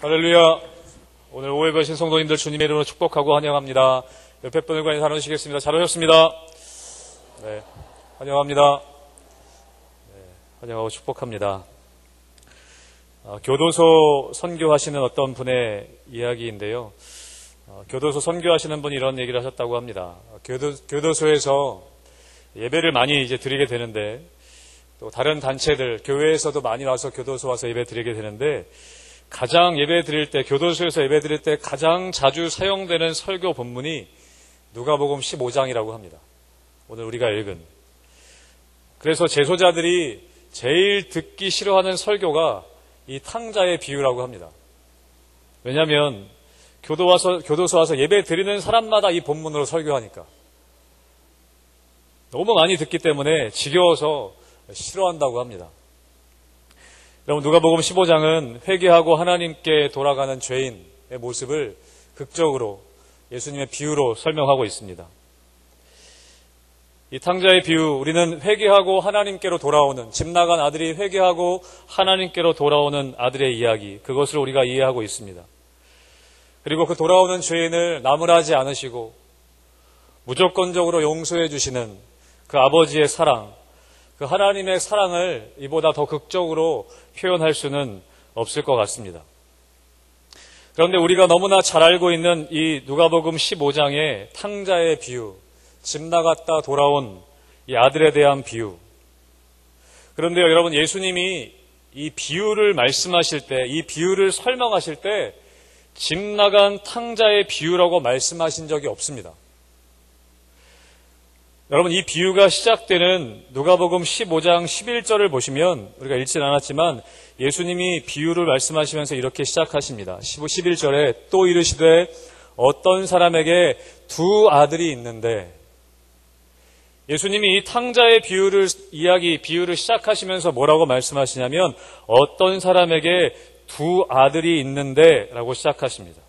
할렐루야. 오늘 오후에 계신 성도님들 주님의 이름으로 축복하고 환영합니다. 옆에 분들과 인사 나누시겠습니다. 잘 오셨습니다. 네, 환영합니다. 네, 환영하고 축복합니다. 교도소 선교하시는 어떤 분의 이야기인데요. 교도소 선교하시는 분이 이런 얘기를 하셨다고 합니다. 교도소에서 예배를 많이 이제 드리게 되는데, 또 다른 단체들, 교회에서도 많이 와서 교도소 와서 예배 드리게 되는데, 가장 예배 드릴 때, 교도소에서 예배 드릴 때 가장 자주 사용되는 설교 본문이 누가복음 15장이라고 합니다. 오늘 우리가 읽은. 그래서 제소자들이 제일 듣기 싫어하는 설교가 이 탕자의 비유라고 합니다. 왜냐하면 교도소 와서 예배 드리는 사람마다 이 본문으로 설교하니까. 너무 많이 듣기 때문에 지겨워서 싫어한다고 합니다. 여러분, 누가복음 15장은 회개하고 하나님께 돌아가는 죄인의 모습을 극적으로 예수님의 비유로 설명하고 있습니다. 이 탕자의 비유, 우리는 회개하고 하나님께로 돌아오는, 집 나간 아들이 회개하고 하나님께로 돌아오는 아들의 이야기, 그것을 우리가 이해하고 있습니다. 그리고 그 돌아오는 죄인을 나무라지 않으시고 무조건적으로 용서해 주시는 그 아버지의 사랑, 그 하나님의 사랑을 이보다 더 극적으로 표현할 수는 없을 것 같습니다. 그런데 우리가 너무나 잘 알고 있는 이 누가복음 15장의 탕자의 비유, 집 나갔다 돌아온 이 아들에 대한 비유. 그런데요, 여러분, 예수님이 이 비유를 말씀하실 때, 이 비유를 설명하실 때 집 나간 탕자의 비유라고 말씀하신 적이 없습니다. 여러분, 이 비유가 시작되는 누가복음 15장 11절을 보시면, 우리가 읽진 않았지만 예수님이 비유를 말씀하시면서 이렇게 시작하십니다. 11절에 또 이르시되 어떤 사람에게 두 아들이 있는데, 예수님이 이 탕자의 비유를 시작하시면서 뭐라고 말씀하시냐면 어떤 사람에게 두 아들이 있는데 라고 시작하십니다.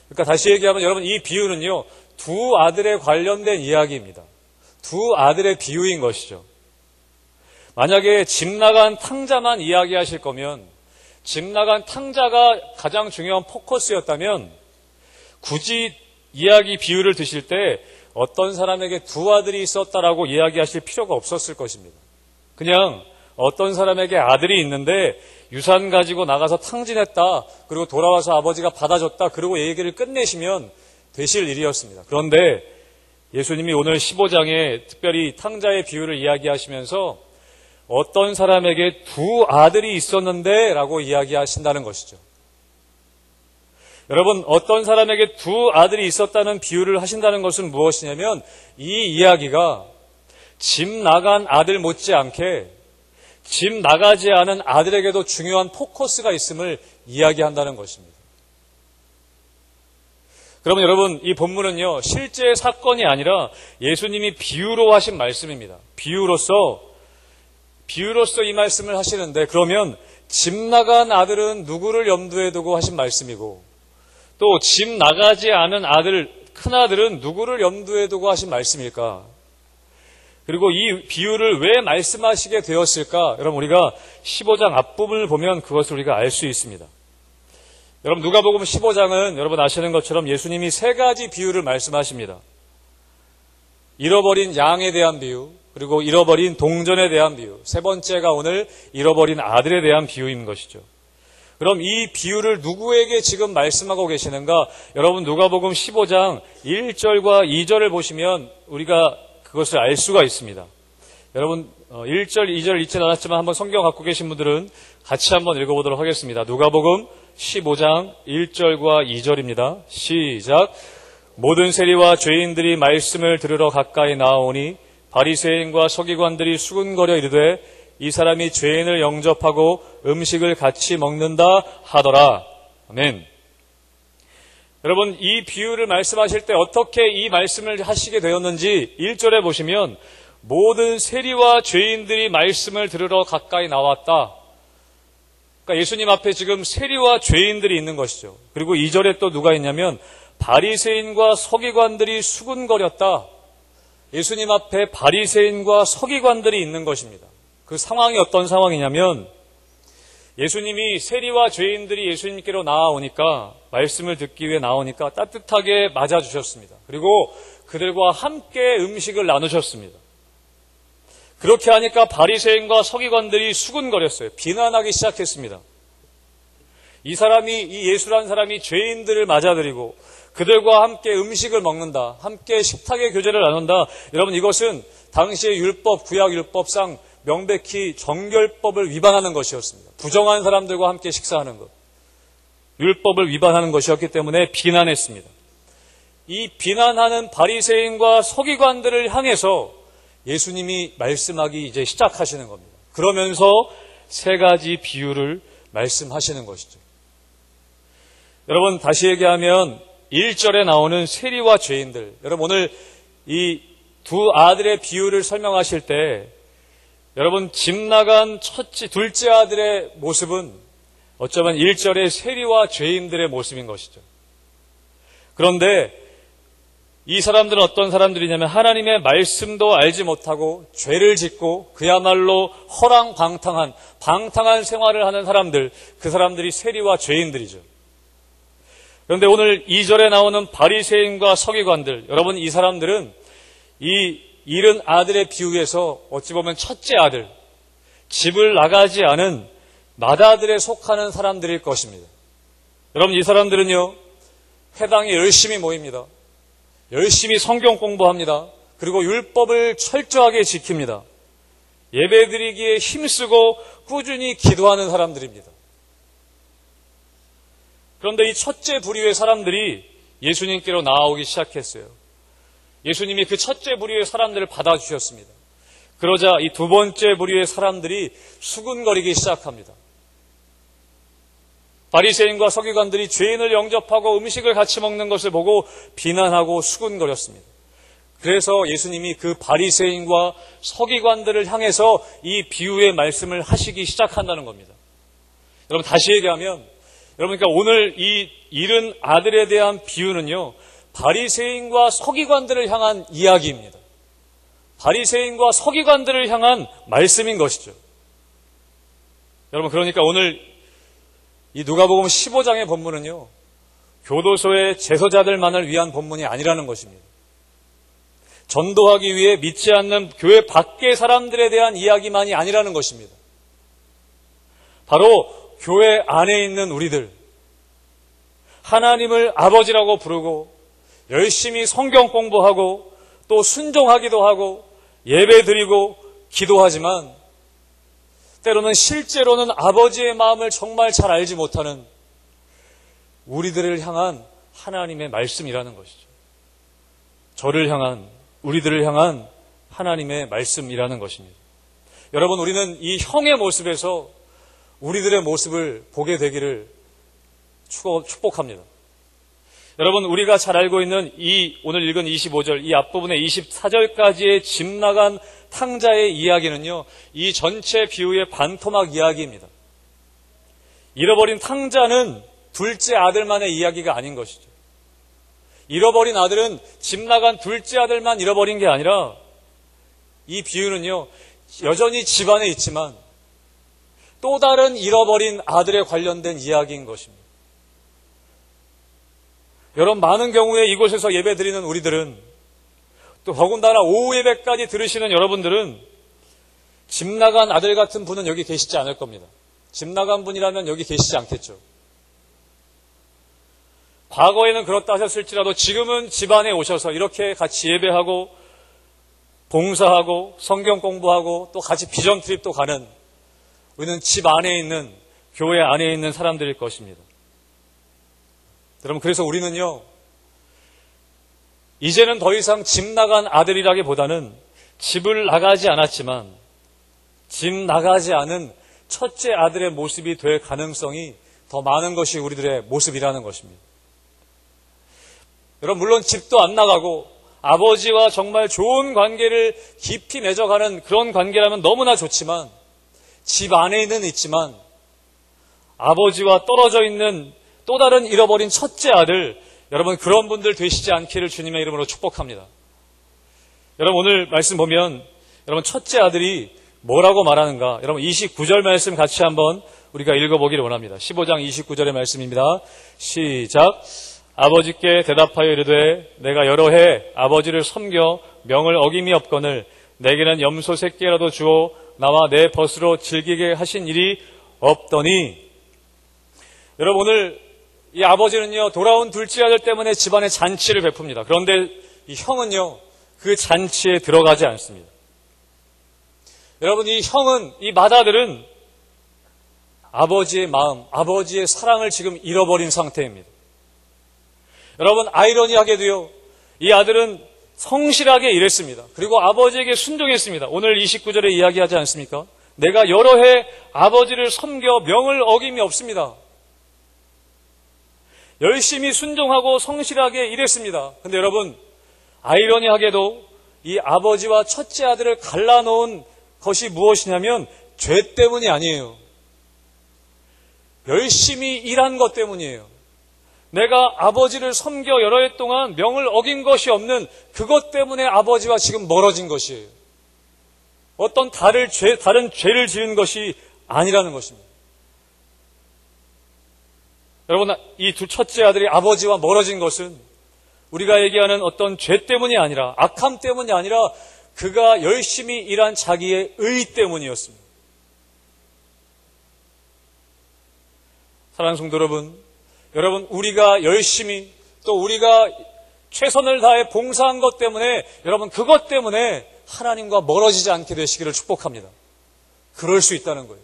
그러니까 다시 얘기하면 여러분, 이 비유는요, 두 아들에 관련된 이야기입니다. 두 아들의 비유인 것이죠. 만약에 집 나간 탕자만 이야기하실 거면, 집 나간 탕자가 가장 중요한 포커스였다면 굳이 이야기 비유를 드실 때 어떤 사람에게 두 아들이 있었다라고 이야기하실 필요가 없었을 것입니다. 그냥 어떤 사람에게 아들이 있는데 유산 가지고 나가서 탕진했다, 그리고 돌아와서 아버지가 받아줬다, 그리고 얘기를 끝내시면 되실 일이었습니다. 그런데 예수님이 오늘 15장에 특별히 탕자의 비유를 이야기하시면서 어떤 사람에게 두 아들이 있었는데 라고 이야기하신다는 것이죠. 여러분, 어떤 사람에게 두 아들이 있었다는 비유를 하신다는 것은 무엇이냐면 이 이야기가 집 나간 아들 못지않게 집 나가지 않은 아들에게도 중요한 포커스가 있음을 이야기한다는 것입니다. 그러면 여러분, 이 본문은요, 실제 사건이 아니라 예수님이 비유로 하신 말씀입니다. 비유로서 이 말씀을 하시는데, 그러면 집 나간 아들은 누구를 염두에 두고 하신 말씀이고, 또 집 나가지 않은 아들, 큰아들은 누구를 염두에 두고 하신 말씀일까? 그리고 이 비유를 왜 말씀하시게 되었을까? 여러분, 우리가 15장 앞부분을 보면 그것을 우리가 알 수 있습니다. 여러분, 누가복음 15장은 여러분 아시는 것처럼 예수님이 세 가지 비유를 말씀하십니다. 잃어버린 양에 대한 비유, 그리고 잃어버린 동전에 대한 비유, 세 번째가 오늘 잃어버린 아들에 대한 비유인 것이죠. 그럼 이 비유를 누구에게 지금 말씀하고 계시는가? 여러분, 누가복음 15장 1절과 2절을 보시면 우리가 그것을 알 수가 있습니다. 여러분, 1절, 2절 읽지 않았지만 한번 성경 갖고 계신 분들은 같이 한번 읽어보도록 하겠습니다. 누가복음 15장 1절과 2절입니다. 시작. 모든 세리와 죄인들이 말씀을 들으러 가까이 나아오니 바리새인과 서기관들이 수군거려 이르되 이 사람이 죄인을 영접하고 음식을 같이 먹는다 하더라. 아멘. 여러분, 이 비유를 말씀하실 때 어떻게 이 말씀을 하시게 되었는지 1절에 보시면 모든 세리와 죄인들이 말씀을 들으러 가까이 나왔다. 그러니까 예수님 앞에 지금 세리와 죄인들이 있는 것이죠. 그리고 2절에 또 누가 있냐면 바리새인과 서기관들이 수군거렸다. 예수님 앞에 바리새인과 서기관들이 있는 것입니다. 그 상황이 어떤 상황이냐면 예수님이 세리와 죄인들이 예수님께로 나아오니까, 말씀을 듣기 위해 나오니까 따뜻하게 맞아주셨습니다. 그리고 그들과 함께 음식을 나누셨습니다. 그렇게 하니까 바리새인과 서기관들이 수군거렸어요. 비난하기 시작했습니다. 이 예수라는 사람이 죄인들을 맞아들이고 그들과 함께 음식을 먹는다, 함께 식탁의 교제를 나눈다. 여러분, 이것은 당시의 율법, 구약 율법상 명백히 정결법을 위반하는 것이었습니다. 부정한 사람들과 함께 식사하는 것, 율법을 위반하는 것이었기 때문에 비난했습니다. 이 비난하는 바리새인과 서기관들을 향해서 예수님이 말씀하기 이제 시작하시는 겁니다. 그러면서 세 가지 비유를 말씀하시는 것이죠. 여러분, 다시 얘기하면 1절에 나오는 세리와 죄인들, 여러분 오늘 이 두 아들의 비유를 설명하실 때 여러분 집 나간 둘째 아들의 모습은 어쩌면 1절의 세리와 죄인들의 모습인 것이죠. 그런데 이 사람들은 어떤 사람들이냐면 하나님의 말씀도 알지 못하고 죄를 짓고 그야말로 방탕한 생활을 하는 사람들, 그 사람들이 세리와 죄인들이죠. 그런데 오늘 2절에 나오는 바리새인과 서기관들, 여러분 이 사람들은 이 잃은 아들의 비유에서 어찌 보면 첫째 아들, 집을 나가지 않은 맏아들에 속하는 사람들일 것입니다. 여러분 이 사람들은요, 회당에 열심히 모입니다. 열심히 성경 공부합니다. 그리고 율법을 철저하게 지킵니다. 예배드리기에 힘쓰고 꾸준히 기도하는 사람들입니다. 그런데 이 첫째 부류의 사람들이 예수님께로 나아오기 시작했어요. 예수님이 그 첫째 부류의 사람들을 받아주셨습니다. 그러자 이 두 번째 부류의 사람들이 수군거리기 시작합니다. 바리새인과 서기관들이 죄인을 영접하고 음식을 같이 먹는 것을 보고 비난하고 수군거렸습니다. 그래서 예수님이 그 바리새인과 서기관들을 향해서 이 비유의 말씀을 하시기 시작한다는 겁니다. 여러분 다시 얘기하면, 여러분 그러니까 오늘 이 잃은 아들에 대한 비유는요, 바리새인과 서기관들을 향한 이야기입니다. 바리새인과 서기관들을 향한 말씀인 것이죠. 여러분 그러니까 오늘 이 누가복음 15장의 본문은요, 교도소의 제소자들만을 위한 본문이 아니라는 것입니다. 전도하기 위해 믿지 않는 교회 밖의 사람들에 대한 이야기만이 아니라는 것입니다. 바로 교회 안에 있는 우리들, 하나님을 아버지라고 부르고 열심히 성경 공부하고 또 순종하기도 하고 예배드리고 기도하지만 때로는 실제로는 아버지의 마음을 정말 잘 알지 못하는 우리들을 향한 하나님의 말씀이라는 것이죠. 저를 향한, 우리들을 향한 하나님의 말씀이라는 것입니다. 여러분, 우리는 이 형의 모습에서 우리들의 모습을 보게 되기를 축복합니다. 여러분, 우리가 잘 알고 있는 이 오늘 읽은 25절, 이 앞부분의 24절까지의 집 나간 탕자의 이야기는요, 이 전체 비유의 반토막 이야기입니다. 잃어버린 탕자는 둘째 아들만의 이야기가 아닌 것이죠. 잃어버린 아들은 집 나간 둘째 아들만 잃어버린 게 아니라 이 비유는요, 여전히 집안에 있지만 또 다른 잃어버린 아들에 관련된 이야기인 것입니다. 여러분, 많은 경우에 이곳에서 예배드리는 우리들은, 또 더군다나 오후 예배까지 들으시는 여러분들은 집 나간 아들 같은 분은 여기 계시지 않을 겁니다. 집 나간 분이라면 여기 계시지 않겠죠. 과거에는 그렇다 하셨을지라도 지금은 집안에 오셔서 이렇게 같이 예배하고 봉사하고 성경 공부하고 또 같이 비전 트립도 가는, 우리는 집 안에 있는, 교회 안에 있는 사람들일 것입니다. 여러분, 그래서 우리는요, 이제는 더 이상 집 나간 아들이라기보다는 집을 나가지 않았지만 집 나가지 않은 첫째 아들의 모습이 될 가능성이 더 많은 것이 우리들의 모습이라는 것입니다. 여러분, 물론 집도 안 나가고 아버지와 정말 좋은 관계를 깊이 맺어가는 그런 관계라면 너무나 좋지만, 집 안에는 있지만 아버지와 떨어져 있는 또 다른 잃어버린 첫째 아들, 여러분 그런 분들 되시지 않기를 주님의 이름으로 축복합니다. 여러분 오늘 말씀 보면 여러분 첫째 아들이 뭐라고 말하는가? 여러분 29절 말씀 같이 한번 우리가 읽어보기를 원합니다. 15장 29절의 말씀입니다. 시작. 아버지께 대답하여 이르되 내가 여러 해 아버지를 섬겨 명을 어김이 없거늘 내게는 염소 새끼라도 주어 나와 내 벗으로 즐기게 하신 일이 없더니. 여러분, 오늘 이 아버지는요, 돌아온 둘째 아들 때문에 집안에 잔치를 베풉니다. 그런데 이 형은요, 그 잔치에 들어가지 않습니다. 여러분, 이 형은, 이 맏아들은 아버지의 마음, 아버지의 사랑을 지금 잃어버린 상태입니다. 여러분, 아이러니하게도요, 이 아들은 성실하게 일했습니다. 그리고 아버지에게 순종했습니다. 오늘 29절에 이야기하지 않습니까? 내가 여러 해 아버지를 섬겨 명을 어김이 없습니다. 열심히 순종하고 성실하게 일했습니다. 근데 여러분, 아이러니하게도 이 아버지와 첫째 아들을 갈라놓은 것이 무엇이냐면 죄 때문이 아니에요. 열심히 일한 것 때문이에요. 내가 아버지를 섬겨 여러 해 동안 명을 어긴 것이 없는 그것 때문에 아버지와 지금 멀어진 것이에요. 어떤 다른 죄를 지은 것이 아니라는 것입니다. 여러분, 이 두 첫째 아들이 아버지와 멀어진 것은 우리가 얘기하는 어떤 죄 때문이 아니라, 악함 때문이 아니라 그가 열심히 일한 자기의 의 때문이었습니다. 사랑하는 성도 여러분, 우리가 열심히 또 우리가 최선을 다해 봉사한 것 때문에, 여러분, 그것 때문에 하나님과 멀어지지 않게 되시기를 축복합니다. 그럴 수 있다는 거예요.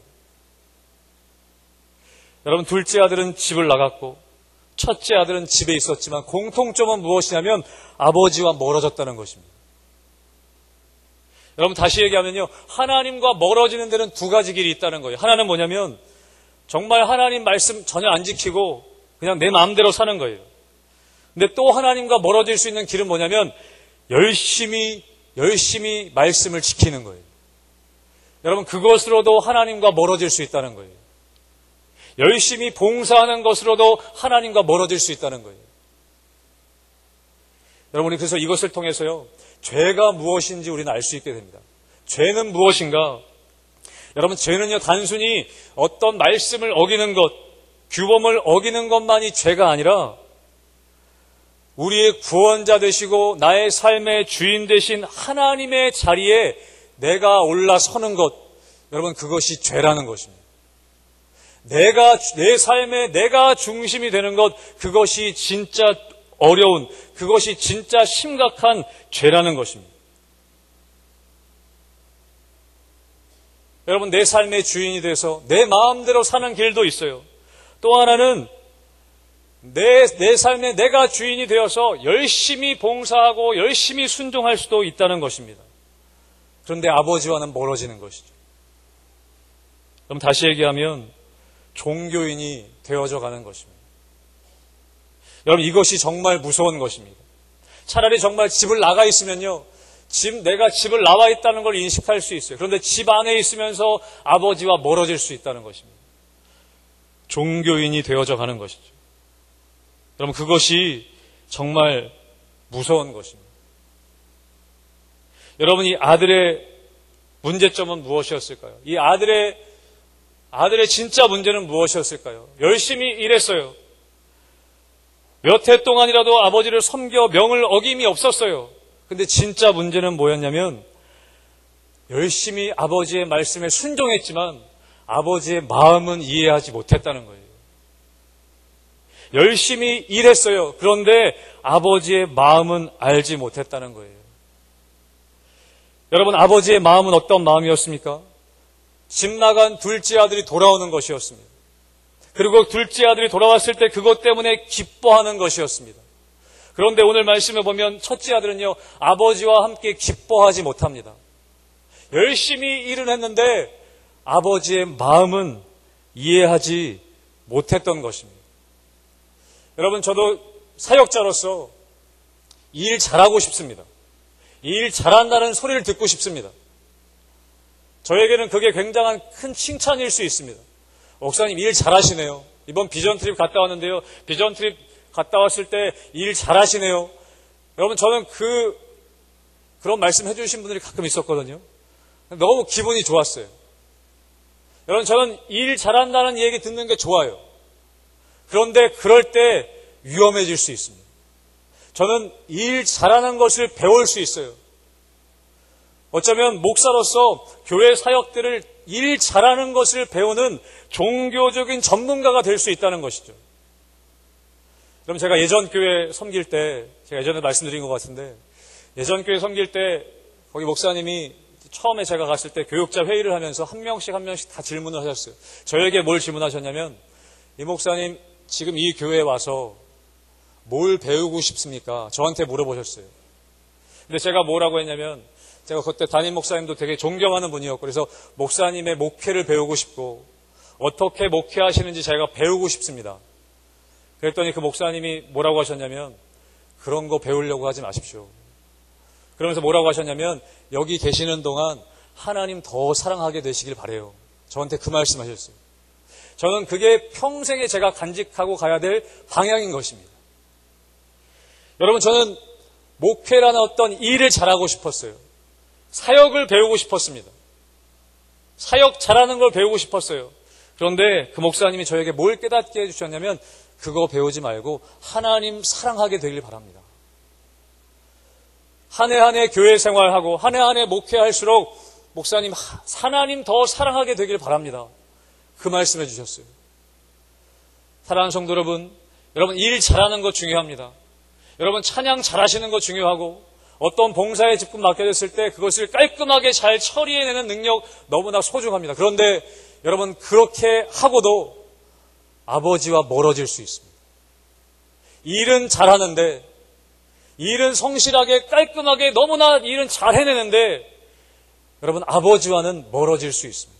여러분, 둘째 아들은 집을 나갔고 첫째 아들은 집에 있었지만 공통점은 무엇이냐면 아버지와 멀어졌다는 것입니다. 여러분, 다시 얘기하면요, 하나님과 멀어지는 데는 두 가지 길이 있다는 거예요. 하나는 뭐냐면 정말 하나님 말씀 전혀 안 지키고 그냥 내 마음대로 사는 거예요. 근데 또 하나님과 멀어질 수 있는 길은 뭐냐면 열심히 말씀을 지키는 거예요. 여러분, 그것으로도 하나님과 멀어질 수 있다는 거예요. 열심히 봉사하는 것으로도 하나님과 멀어질 수 있다는 거예요. 여러분, 우리 그래서 이것을 통해서요, 죄가 무엇인지 우리는 알 수 있게 됩니다. 죄는 무엇인가? 여러분, 죄는요, 단순히 어떤 말씀을 어기는 것, 규범을 어기는 것만이 죄가 아니라 우리의 구원자 되시고 나의 삶의 주인 되신 하나님의 자리에 내가 올라서는 것, 여러분, 그것이 죄라는 것입니다. 내 삶에 내가 중심이 되는 것, 그것이 진짜 어려운, 그것이 진짜 심각한 죄라는 것입니다. 여러분, 내 삶의 주인이 돼서 내 마음대로 사는 길도 있어요. 또 하나는 내 삶에 내가 주인이 되어서 열심히 봉사하고 열심히 순종할 수도 있다는 것입니다. 그런데 아버지와는 멀어지는 것이죠. 그럼 다시 얘기하면 종교인이 되어져 가는 것입니다. 여러분, 이것이 정말 무서운 것입니다. 차라리 정말 집을 나가 있으면요, 내가 집을 나와 있다는 걸 인식할 수 있어요. 그런데 집 안에 있으면서 아버지와 멀어질 수 있다는 것입니다. 종교인이 되어져 가는 것이죠. 여러분, 그것이 정말 무서운 것입니다. 여러분, 이 아들의 문제점은 무엇이었을까요? 이 아들의 진짜 문제는 무엇이었을까요? 열심히 일했어요. 몇 해 동안이라도 아버지를 섬겨 명을 어김이 없었어요. 근데 진짜 문제는 뭐였냐면 열심히 아버지의 말씀에 순종했지만 아버지의 마음은 이해하지 못했다는 거예요. 열심히 일했어요. 그런데 아버지의 마음은 알지 못했다는 거예요. 여러분, 아버지의 마음은 어떤 마음이었습니까? 집 나간 둘째 아들이 돌아오는 것이었습니다. 그리고 둘째 아들이 돌아왔을 때 그것 때문에 기뻐하는 것이었습니다. 그런데 오늘 말씀에 보면 첫째 아들은요, 아버지와 함께 기뻐하지 못합니다. 열심히 일은 했는데 아버지의 마음은 이해하지 못했던 것입니다. 여러분, 저도 사역자로서 일 잘하고 싶습니다. 일 잘한다는 소리를 듣고 싶습니다. 저에게는 그게 굉장한 큰 칭찬일 수 있습니다. 목사님, 일 잘하시네요. 이번 비전 트립 갔다 왔는데요, 비전 트립 갔다 왔을 때 일 잘하시네요. 여러분, 저는 그런 말씀 해주신 분들이 가끔 있었거든요. 너무 기분이 좋았어요. 여러분, 저는 일 잘한다는 얘기 듣는 게 좋아요. 그런데 그럴 때 위험해질 수 있습니다. 저는 일 잘하는 것을 배울 수 있어요. 어쩌면 목사로서 교회 사역들을 일 잘하는 것을 배우는 종교적인 전문가가 될 수 있다는 것이죠. 그럼 제가 예전 교회 섬길 때, 제가 예전에 말씀드린 것 같은데, 예전 교회 섬길 때 거기 목사님이 처음에 제가 갔을 때 교육자 회의를 하면서 한 명씩 다 질문을 하셨어요. 저에게 뭘 질문하셨냐면, 이 목사님 지금 이 교회에 와서 뭘 배우고 싶습니까? 저한테 물어보셨어요. 근데 제가 뭐라고 했냐면, 제가 그때 담임 목사님도 되게 존경하는 분이었고, 그래서 목사님의 목회를 배우고 싶고 어떻게 목회하시는지 제가 배우고 싶습니다. 그랬더니 그 목사님이 뭐라고 하셨냐면, 그런 거 배우려고 하지 마십시오. 그러면서 뭐라고 하셨냐면, 여기 계시는 동안 하나님 더 사랑하게 되시길 바라요. 저한테 그 말씀하셨어요. 저는 그게 평생에 제가 간직하고 가야 될 방향인 것입니다. 여러분, 저는 목회라는 어떤 일을 잘하고 싶었어요. 사역을 배우고 싶었습니다. 사역 잘하는 걸 배우고 싶었어요. 그런데 그 목사님이 저에게 뭘 깨닫게 해주셨냐면, 그거 배우지 말고 하나님 사랑하게 되길 바랍니다. 한 해 한 해 교회 생활하고 한 해 한 해 목회할수록 목사님 하나님 더 사랑하게 되길 바랍니다. 그 말씀해 주셨어요. 사랑하는 성도 여러분, 여러분 일 잘하는 거 중요합니다. 여러분 찬양 잘하시는 거 중요하고, 어떤 봉사에 직분 맡겨졌을 때 그것을 깔끔하게 잘 처리해내는 능력 너무나 소중합니다. 그런데 여러분, 그렇게 하고도 아버지와 멀어질 수 있습니다. 일은 잘하는데, 일은 성실하게 깔끔하게 너무나 일은 잘 해내는데 여러분, 아버지와는 멀어질 수 있습니다.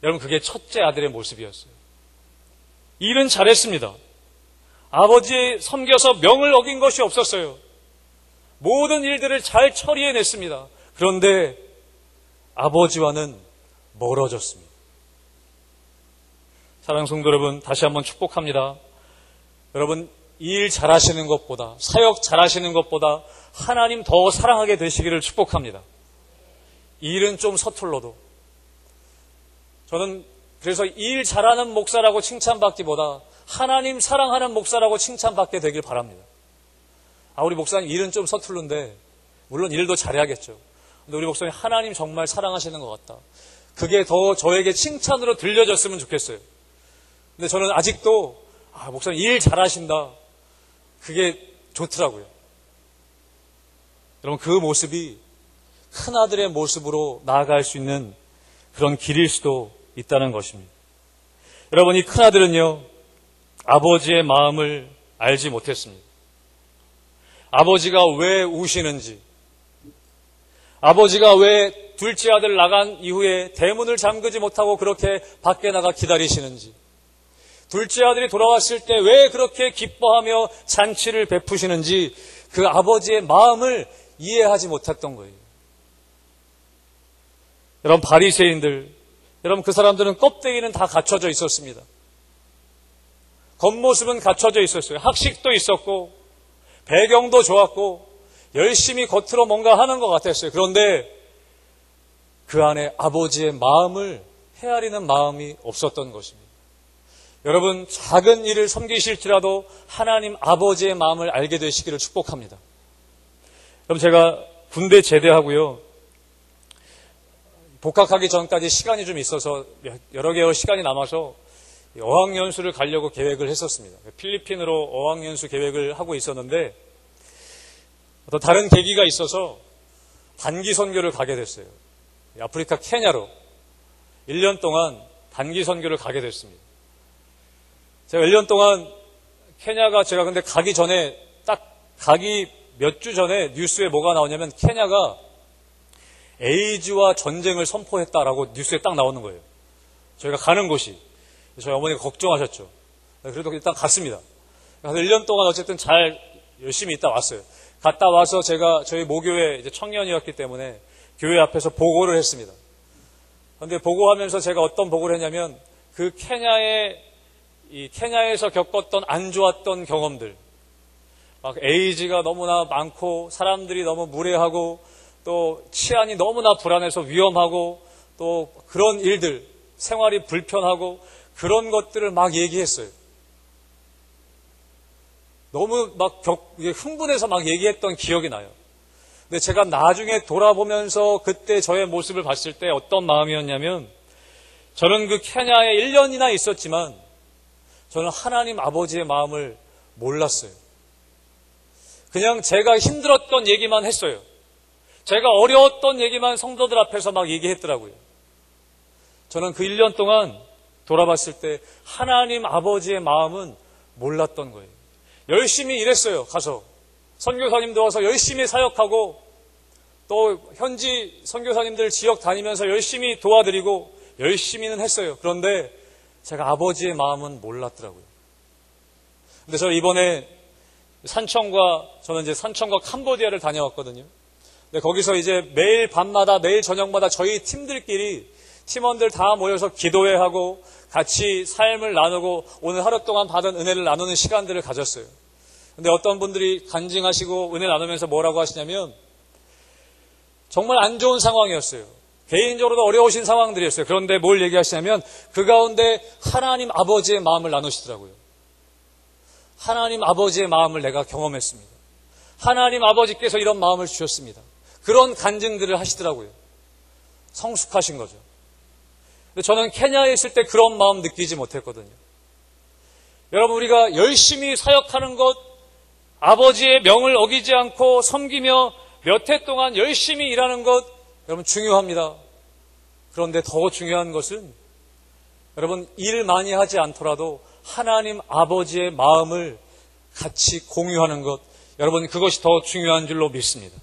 여러분, 그게 첫째 아들의 모습이었어요. 일은 잘했습니다. 아버지 섬겨서 명을 어긴 것이 없었어요. 모든 일들을 잘 처리해냈습니다. 그런데 아버지와는 멀어졌습니다. 사랑하는 성도 여러분, 다시 한번 축복합니다. 여러분, 일 잘하시는 것보다, 사역 잘하시는 것보다 하나님 더 사랑하게 되시기를 축복합니다. 일은 좀 서툴러도. 저는 그래서 일 잘하는 목사라고 칭찬받기보다 하나님 사랑하는 목사라고 칭찬받게 되길 바랍니다. 우리 목사님 일은 좀 서툴른데, 물론 일도 잘해야겠죠. 근데 우리 목사님 하나님 정말 사랑하시는 것 같다. 그게 더 저에게 칭찬으로 들려졌으면 좋겠어요. 근데 저는 아직도 목사님 일 잘하신다, 그게 좋더라고요. 여러분, 그 모습이 큰아들의 모습으로 나아갈 수 있는 그런 길일 수도 있다는 것입니다. 여러분, 이 큰아들은요, 아버지의 마음을 알지 못했습니다. 아버지가 왜 우시는지, 아버지가 왜 둘째 아들 나간 이후에 대문을 잠그지 못하고 그렇게 밖에 나가 기다리시는지, 둘째 아들이 돌아왔을 때 왜 그렇게 기뻐하며 잔치를 베푸시는지, 그 아버지의 마음을 이해하지 못했던 거예요. 여러분, 바리새인들, 여러분, 그 사람들은 껍데기는 다 갖춰져 있었습니다. 겉모습은 갖춰져 있었어요. 학식도 있었고 배경도 좋았고 열심히 겉으로 뭔가 하는 것 같았어요. 그런데 그 안에 아버지의 마음을 헤아리는 마음이 없었던 것입니다. 여러분, 작은 일을 섬기실지라도 하나님 아버지의 마음을 알게 되시기를 축복합니다. 그럼 제가 군대 제대하고요, 복학하기 전까지 시간이 좀 있어서 여러 개월 시간이 남아서 어학연수를 가려고 계획을 했었습니다. 필리핀으로 어학연수 계획을 하고 있었는데 어떤 다른 계기가 있어서 단기 선교를 가게 됐어요. 아프리카 케냐로 1년 동안 단기 선교를 가게 됐습니다. 제가 1년 동안 케냐가, 제가 근데 가기 전에, 딱 가기 몇 주 전에 뉴스에 뭐가 나오냐면 케냐가 에이즈와 전쟁을 선포했다라고 뉴스에 딱 나오는 거예요. 저희가 가는 곳이. 저희 어머니가 걱정하셨죠. 그래도 일단 갔습니다. 그래서 1년 동안 어쨌든 잘 열심히 있다 왔어요. 갔다 와서 제가 저희 모교회 이제 청년이었기 때문에 교회 앞에서 보고를 했습니다. 그런데 보고하면서 제가 어떤 보고를 했냐면, 그 케냐에서 겪었던 안 좋았던 경험들, 막 에이즈가 너무나 많고 사람들이 너무 무례하고 또 치안이 너무나 불안해서 위험하고 또 그런 일들, 생활이 불편하고 그런 것들을 막 얘기했어요. 너무 막 흥분해서 막 얘기했던 기억이 나요. 근데 제가 나중에 돌아보면서 그때 저의 모습을 봤을 때 어떤 마음이었냐면, 저는 그 케냐에 1년이나 있었지만 저는 하나님 아버지의 마음을 몰랐어요. 그냥 제가 힘들었던 얘기만 했어요. 제가 어려웠던 얘기만 성도들 앞에서 막 얘기했더라고요. 저는 그 1년 동안 돌아봤을 때 하나님 아버지의 마음은 몰랐던 거예요. 열심히 일했어요. 가서 선교사님도 와서 열심히 사역하고, 또 현지 선교사님들 지역 다니면서 열심히 도와드리고 열심히는 했어요. 그런데 제가 아버지의 마음은 몰랐더라고요. 근데 저 이번에 저는 이제 산청과 캄보디아를 다녀왔거든요. 근데 거기서 이제 매일 밤마다, 매일 저녁마다 저희 팀원들 다 모여서 기도회하고 같이 삶을 나누고 오늘 하루 동안 받은 은혜를 나누는 시간들을 가졌어요. 근데 어떤 분들이 간증하시고 은혜 나누면서 뭐라고 하시냐면, 정말 안 좋은 상황이었어요. 개인적으로도 어려우신 상황들이었어요. 그런데 뭘 얘기하시냐면, 그 가운데 하나님 아버지의 마음을 나누시더라고요. 하나님 아버지의 마음을 내가 경험했습니다. 하나님 아버지께서 이런 마음을 주셨습니다. 그런 간증들을 하시더라고요. 성숙하신 거죠. 근데 저는 케냐에 있을 때 그런 마음 느끼지 못했거든요. 여러분, 우리가 열심히 사역하는 것, 아버지의 명을 어기지 않고 섬기며 몇 해 동안 열심히 일하는 것, 여러분 중요합니다. 그런데 더 중요한 것은 여러분, 일 많이 하지 않더라도 하나님 아버지의 마음을 같이 공유하는 것, 여러분 그것이 더 중요한 줄로 믿습니다.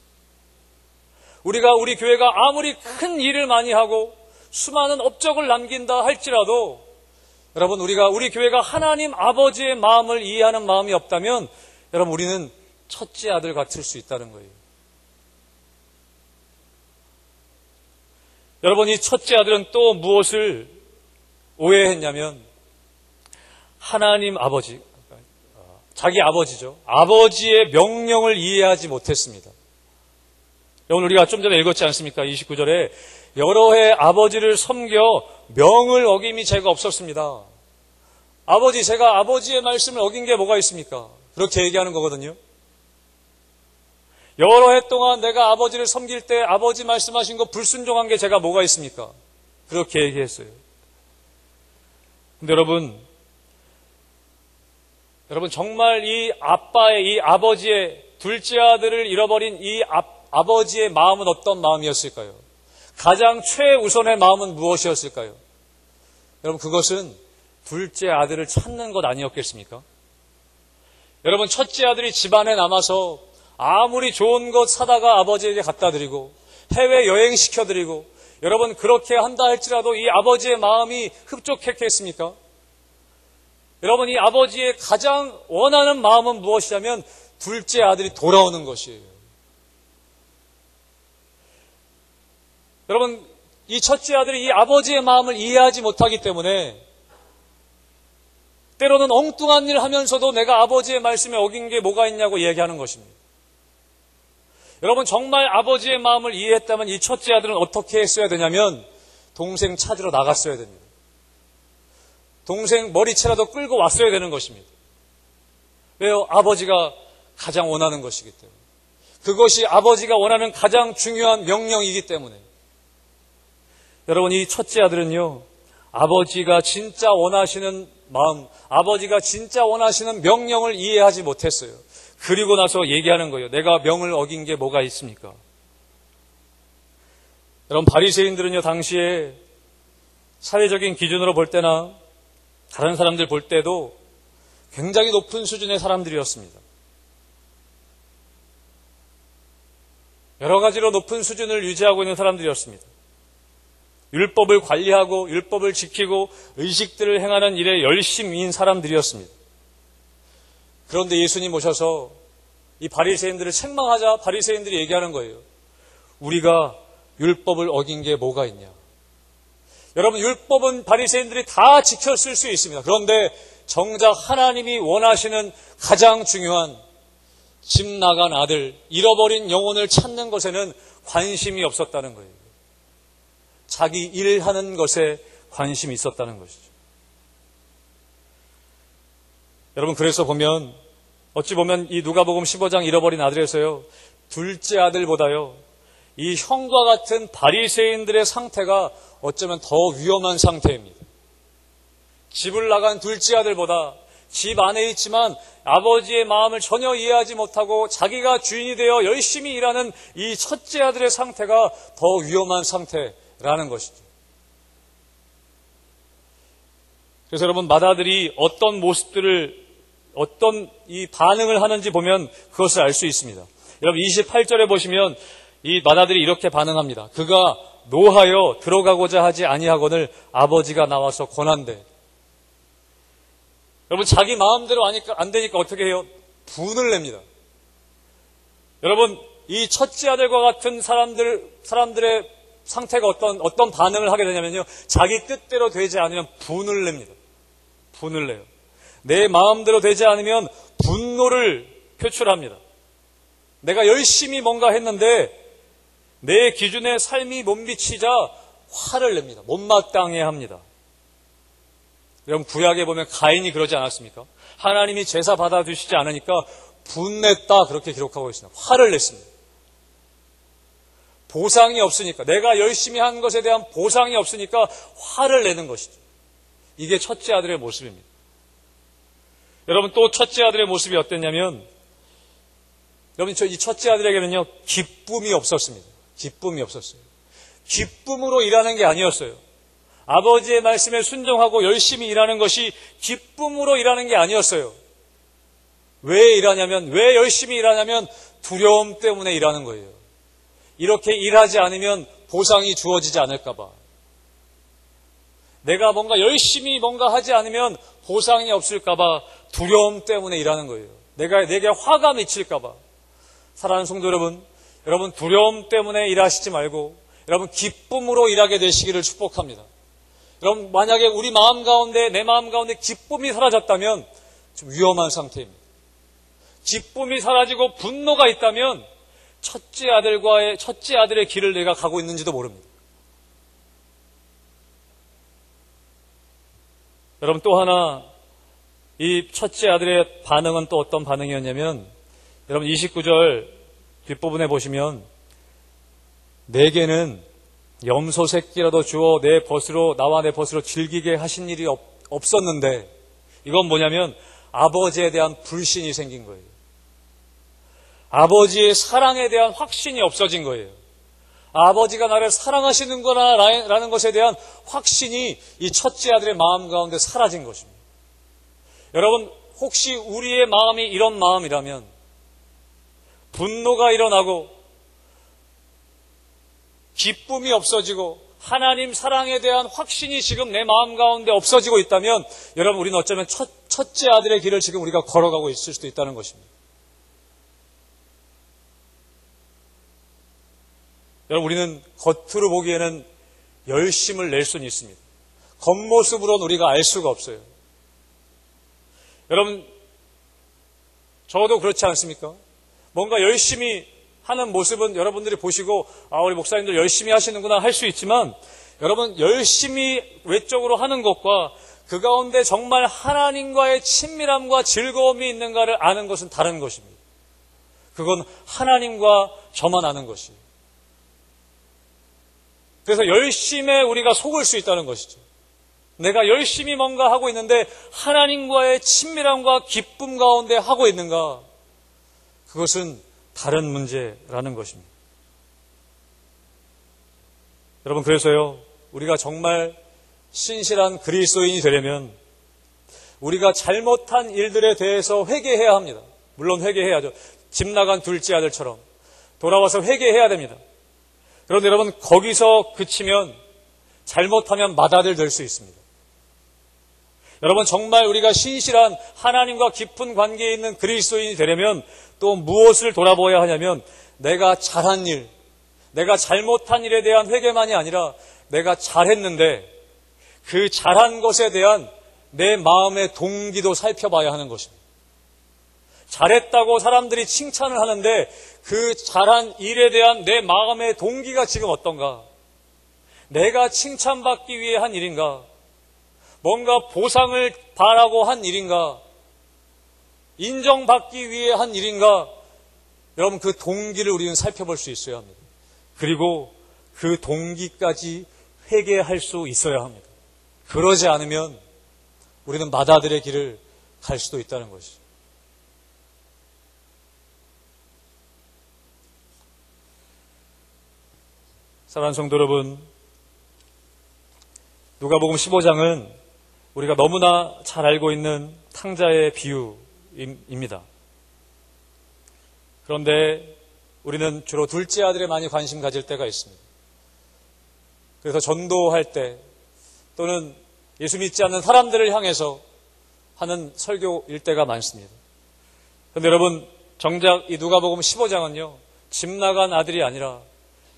우리 교회가 아무리 큰 일을 많이 하고 수많은 업적을 남긴다 할지라도, 여러분 우리 교회가 하나님 아버지의 마음을 이해하는 마음이 없다면, 여러분 우리는 첫째 아들 같을 수 있다는 거예요. 여러분, 이 첫째 아들은 또 무엇을 오해했냐면, 하나님 아버지, 자기 아버지죠. 아버지의 명령을 이해하지 못했습니다. 여러분, 우리가 좀 전에 읽었지 않습니까? 29절에 여러 해 아버지를 섬겨 명을 어김이 죄가 없었습니다. 제가 아버지의 말씀을 어긴 게 뭐가 있습니까? 그렇게 얘기하는 거거든요. 여러 해 동안 내가 아버지를 섬길 때 아버지 말씀하신 거 불순종한 게 제가 뭐가 있습니까? 그렇게 얘기했어요. 근데 여러분 정말 이 아버지의 둘째 아들을 잃어버린 이 아버지의 마음은 어떤 마음이었을까요? 가장 최우선의 마음은 무엇이었을까요? 여러분, 그것은 둘째 아들을 찾는 것 아니었겠습니까? 여러분, 첫째 아들이 집안에 남아서 아무리 좋은 것 사다가 아버지에게 갖다 드리고 해외여행 시켜드리고, 여러분 그렇게 한다 할지라도 이 아버지의 마음이 흡족했겠습니까? 여러분, 이 아버지의 가장 원하는 마음은 무엇이냐면 둘째 아들이 돌아오는 것이에요. 여러분, 이 첫째 아들이 이 아버지의 마음을 이해하지 못하기 때문에 때로는 엉뚱한 일 하면서도 내가 아버지의 말씀에 어긴 게 뭐가 있냐고 얘기하는 것입니다. 여러분, 정말 아버지의 마음을 이해했다면 이 첫째 아들은 어떻게 했어야 되냐면 동생 찾으러 나갔어야 됩니다. 동생 머리채라도 끌고 왔어야 되는 것입니다. 왜요? 아버지가 가장 원하는 것이기 때문에. 그것이 아버지가 원하는 가장 중요한 명령이기 때문에. 여러분, 이 첫째 아들은요, 아버지가 진짜 원하시는 마음, 아버지가 진짜 원하시는 명령을 이해하지 못했어요. 그리고 나서 얘기하는 거예요. 내가 명을 어긴 게 뭐가 있습니까? 여러분, 바리새인들은요, 당시에 사회적인 기준으로 볼 때나 다른 사람들 볼 때도 굉장히 높은 수준의 사람들이었습니다. 여러 가지로 높은 수준을 유지하고 있는 사람들이었습니다. 율법을 관리하고 율법을 지키고 의식들을 행하는 일에 열심인 사람들이었습니다. 그런데 예수님 오셔서 이 바리새인들을 책망하자 바리새인들이 얘기하는 거예요. 우리가 율법을 어긴 게 뭐가 있냐? 여러분, 율법은 바리새인들이 다 지켰을 수 있습니다. 그런데 정작 하나님이 원하시는 가장 중요한 집 나간 아들, 잃어버린 영혼을 찾는 것에는 관심이 없었다는 거예요. 자기 일하는 것에 관심이 있었다는 것이죠. 여러분, 그래서 보면 어찌 보면 이 누가복음 15장 잃어버린 아들에서요, 둘째 아들보다요 이 형과 같은 바리새인들의 상태가 어쩌면 더 위험한 상태입니다. 집을 나간 둘째 아들보다 집 안에 있지만 아버지의 마음을 전혀 이해하지 못하고 자기가 주인이 되어 열심히 일하는 이 첫째 아들의 상태가 더 위험한 상태라는 것이죠. 그래서 여러분, 맏아들이 어떤 모습들을, 어떤 이 반응을 하는지 보면 그것을 알 수 있습니다. 여러분, 28절에 보시면 이 맏아들이 이렇게 반응합니다. 그가 노하여 들어가고자 하지 아니하거늘 아버지가 나와서 권한대. 여러분, 자기 마음대로 안 되니까 어떻게 해요? 분을 냅니다. 여러분, 이 첫째 아들과 같은 사람들의 상태가 어떤 반응을 하게 되냐면요, 자기 뜻대로 되지 않으면 분을 냅니다. 분을 내요. 내 마음대로 되지 않으면 분노를 표출합니다. 내가 열심히 뭔가 했는데 내 기준에 삶이 못 미치자 화를 냅니다. 못마땅해 합니다. 여러분, 구약에 보면 가인이 그러지 않았습니까? 하나님이 제사 받아주시지 않으니까 분냈다, 그렇게 기록하고 있습니다. 화를 냈습니다. 보상이 없으니까, 내가 열심히 한 것에 대한 보상이 없으니까 화를 내는 것이죠. 이게 첫째 아들의 모습입니다. 여러분, 또 첫째 아들의 모습이 어땠냐면, 여러분, 이 첫째 아들에게는요, 기쁨이 없었습니다. 기쁨이 없었어요. 기쁨으로 일하는 게 아니었어요. 아버지의 말씀에 순종하고 열심히 일하는 것이 기쁨으로 일하는 게 아니었어요. 왜 열심히 일하냐면 두려움 때문에 일하는 거예요. 이렇게 일하지 않으면 보상이 주어지지 않을까봐. 내가 열심히 하지 않으면 보상이 없을까봐 두려움 때문에 일하는 거예요. 내게 화가 미칠까봐. 사랑하는 성도 여러분, 두려움 때문에 일하시지 말고 여러분, 기쁨으로 일하게 되시기를 축복합니다. 여러분, 만약에 내 마음 가운데 기쁨이 사라졌다면 좀 위험한 상태입니다. 기쁨이 사라지고 분노가 있다면 첫째 아들의 길을 내가 가고 있는지도 모릅니다. 여러분, 또 하나, 이 첫째 아들의 반응은 또 어떤 반응이었냐면, 여러분 29절 뒷부분에 보시면, 내게는 염소 새끼라도 주어 나와 내 벗으로 즐기게 하신 일이 없었는데, 이건 뭐냐면 아버지에 대한 불신이 생긴 거예요. 아버지의 사랑에 대한 확신이 없어진 거예요. 아버지가 나를 사랑하시는구나 라는 것에 대한 확신이 이 첫째 아들의 마음 가운데 사라진 것입니다. 여러분, 혹시 우리의 마음이 이런 마음이라면 분노가 일어나고 기쁨이 없어지고 하나님 사랑에 대한 확신이 지금 내 마음 가운데 없어지고 있다면 여러분, 우리는 어쩌면 첫째 아들의 길을 지금 우리가 걸어가고 있을 수도 있다는 것입니다. 여러분, 우리는 겉으로 보기에는 열심을 낼 수는 있습니다. 겉모습으로는 우리가 알 수가 없어요. 여러분, 저도 그렇지 않습니까? 뭔가 열심히 하는 모습은 여러분들이 보시고 우리 목사님들 열심히 하시는구나 할 수 있지만, 여러분, 열심히 외적으로 하는 것과 그 가운데 정말 하나님과의 친밀함과 즐거움이 있는가를 아는 것은 다른 것입니다. 그건 하나님과 저만 아는 것이에요. 그래서 열심에 우리가 속을 수 있다는 것이죠. 내가 열심히 뭔가 하고 있는데 하나님과의 친밀함과 기쁨 가운데 하고 있는가? 그것은 다른 문제라는 것입니다. 여러분, 그래서요, 우리가 정말 신실한 그리스도인이 되려면 우리가 잘못한 일들에 대해서 회개해야 합니다. 물론 회개해야죠. 집 나간 둘째 아들처럼 돌아와서 회개해야 됩니다. 그런데 여러분, 거기서 그치면 잘못하면 맏아들 될 수 있습니다. 여러분, 정말 우리가 신실한 하나님과 깊은 관계에 있는 그리스도인이 되려면 또 무엇을 돌아보아야 하냐면, 내가 잘한 일, 내가 잘못한 일에 대한 회개만이 아니라 내가 잘했는데 그 잘한 것에 대한 내 마음의 동기도 살펴봐야 하는 것입니다. 잘했다고 사람들이 칭찬을 하는데 그 잘한 일에 대한 내 마음의 동기가 지금 어떤가? 내가 칭찬받기 위해 한 일인가? 뭔가 보상을 바라고 한 일인가? 인정받기 위해 한 일인가? 여러분, 그 동기를 우리는 살펴볼 수 있어야 합니다. 그리고 그 동기까지 회개할 수 있어야 합니다. 그러지 않으면 우리는 마다들의 길을 갈 수도 있다는 것이죠. 사랑하는 성도 여러분, 누가복음 15장은 우리가 너무나 잘 알고 있는 탕자의 비유입니다. 그런데 우리는 주로 둘째 아들에 많이 관심 가질 때가 있습니다. 그래서 전도할 때 또는 예수 믿지 않는 사람들을 향해서 하는 설교일 때가 많습니다. 그런데 여러분, 정작 이 누가복음 15장은요, 집 나간 아들이 아니라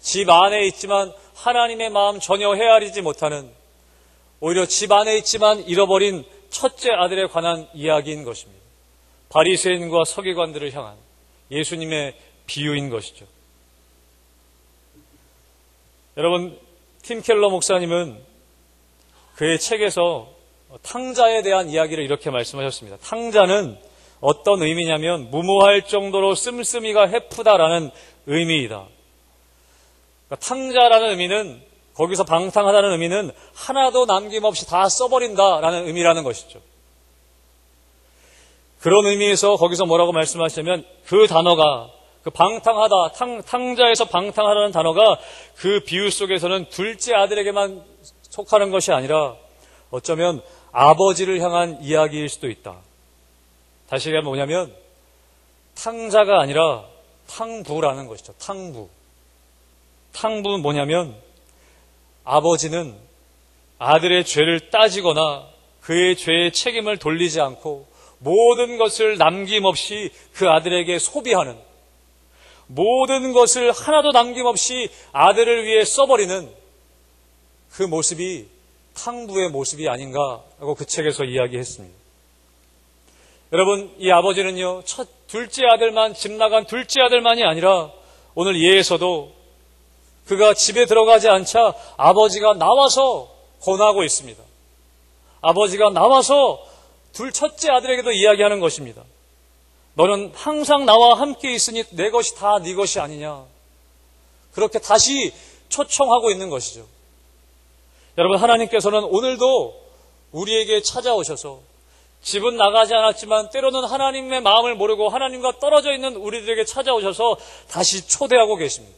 집 안에 있지만 하나님의 마음 전혀 헤아리지 못하는, 오히려 집 안에 있지만 잃어버린 첫째 아들에 관한 이야기인 것입니다. 바리새인과 서기관들을 향한 예수님의 비유인 것이죠. 여러분, 팀 켈러 목사님은 그의 책에서 탕자에 대한 이야기를 이렇게 말씀하셨습니다. 탕자는 어떤 의미냐면 무모할 정도로 씀씀이가 해프다라는 의미이다. 그러니까 탕자라는 의미는, 거기서 방탕하다는 의미는 하나도 남김없이 다 써버린다라는 의미라는 것이죠. 그런 의미에서 거기서 뭐라고 말씀하시냐면 그 단어가, 그 방탕하다, 탕자에서 방탕하다는 단어가 그 비유 속에서는 둘째 아들에게만 속하는 것이 아니라 어쩌면 아버지를 향한 이야기일 수도 있다. 다시 얘기하면 뭐냐면 탕자가 아니라 탕부라는 것이죠. 탕부. 탕부는 뭐냐면 아버지는 아들의 죄를 따지거나 그의 죄의 책임을 돌리지 않고 모든 것을 남김없이 그 아들에게 소비하는, 모든 것을 하나도 남김없이 아들을 위해 써버리는 그 모습이 탕부의 모습이 아닌가라고 그 책에서 이야기했습니다. 여러분, 이 아버지는요, 둘째 아들만, 집 나간 둘째 아들만이 아니라 오늘 예에서도 그가 집에 들어가지 않자 아버지가 나와서 권하고 있습니다. 아버지가 나와서 첫째 아들에게도 이야기하는 것입니다. 너는 항상 나와 함께 있으니 내 것이 다 네 것이 아니냐. 그렇게 다시 초청하고 있는 것이죠. 여러분, 하나님께서는 오늘도 우리에게 찾아오셔서 집은 나가지 않았지만 때로는 하나님의 마음을 모르고 하나님과 떨어져 있는 우리들에게 찾아오셔서 다시 초대하고 계십니다.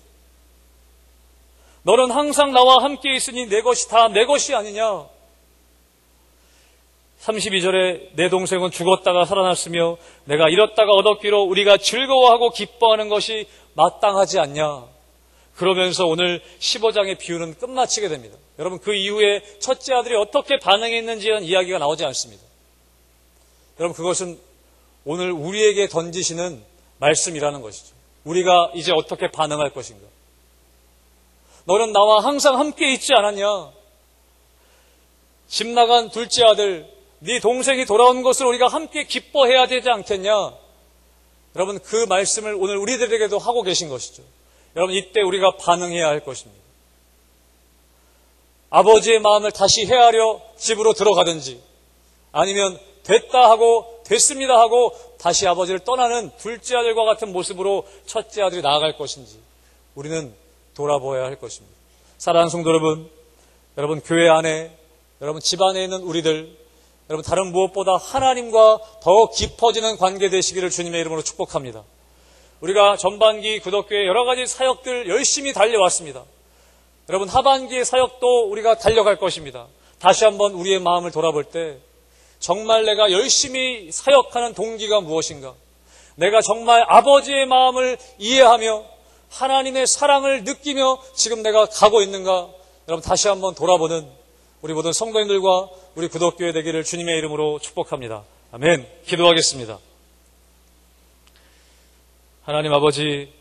너는 항상 나와 함께 있으니 내 것이 다 내 것이 아니냐. 32절에 내 동생은 죽었다가 살아났으며 내가 잃었다가 얻었기로 우리가 즐거워하고 기뻐하는 것이 마땅하지 않냐. 그러면서 오늘 15장의 비유는 끝마치게 됩니다. 여러분, 그 이후에 첫째 아들이 어떻게 반응했는지는 이야기가 나오지 않습니다. 여러분, 그것은 오늘 우리에게 던지시는 말씀이라는 것이죠. 우리가 이제 어떻게 반응할 것인가. 너는 나와 항상 함께 있지 않았냐. 집 나간 둘째 아들, 네 동생이 돌아온 것을 우리가 함께 기뻐해야 되지 않겠냐. 여러분, 그 말씀을 오늘 우리들에게도 하고 계신 것이죠. 여러분, 이때 우리가 반응해야 할 것입니다. 아버지의 마음을 다시 헤아려 집으로 들어가든지, 아니면 됐다 하고 됐습니다 하고 다시 아버지를 떠나는 둘째 아들과 같은 모습으로 첫째 아들이 나아갈 것인지 우리는 돌아보아야 할 것입니다. 사랑하는 성도 여러분, 교회 안에, 여러분 집 안에 있는 우리들, 여러분 다른 무엇보다 하나님과 더 깊어지는 관계 되시기를 주님의 이름으로 축복합니다. 우리가 전반기 구덕교회 여러 가지 사역들 열심히 달려왔습니다. 여러분 하반기의 사역도 우리가 달려갈 것입니다. 다시 한번 우리의 마음을 돌아볼 때 정말 내가 열심히 사역하는 동기가 무엇인가? 내가 정말 아버지의 마음을 이해하며 하나님의 사랑을 느끼며 지금 내가 가고 있는가? 여러분 다시 한번 돌아보는 우리 모든 성도님들과 우리 구덕교회 되기를 주님의 이름으로 축복합니다. 아멘. 기도하겠습니다. 하나님 아버지,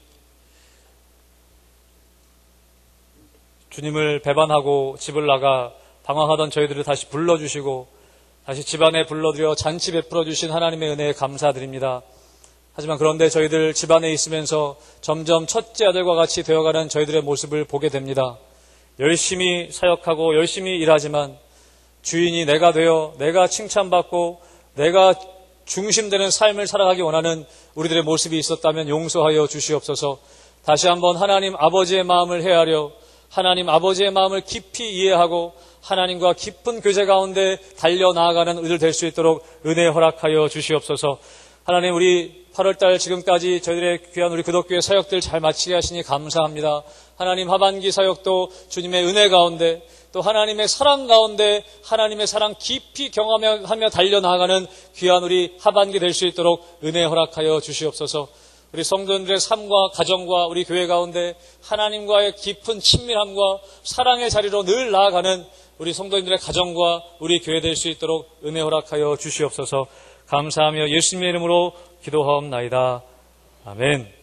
주님을 배반하고 집을 나가 방황하던 저희들을 다시 불러주시고 다시 집안에 불러들여 잔치 베풀어 주신 하나님의 은혜에 감사드립니다. 하지만 그런데 저희들 집안에 있으면서 점점 첫째 아들과 같이 되어가는 저희들의 모습을 보게 됩니다. 열심히 사역하고 열심히 일하지만 주인이 내가 되어 내가 칭찬받고 내가 중심되는 삶을 살아가기 원하는 우리들의 모습이 있었다면 용서하여 주시옵소서. 다시 한번 하나님 아버지의 마음을 헤아려 하나님 아버지의 마음을 깊이 이해하고 하나님과 깊은 교제 가운데 달려나아가는 우리들 될 수 있도록 은혜 허락하여 주시옵소서. 하나님, 우리 8월달 지금까지 저희들의 귀한 우리 구독교회 사역들 잘 마치게 하시니 감사합니다. 하나님, 하반기 사역도 주님의 은혜 가운데 또 하나님의 사랑 가운데 하나님의 사랑 깊이 경험하며 달려나가는 귀한 우리 하반기 될 수 있도록 은혜 허락하여 주시옵소서. 우리 성도들의 삶과 가정과 우리 교회 가운데 하나님과의 깊은 친밀함과 사랑의 자리로 늘 나아가는 우리 성도님들의 가정과 우리 교회 될 수 있도록 은혜 허락하여 주시옵소서. 감사하며 예수님의 이름으로 기도하옵나이다. 아멘.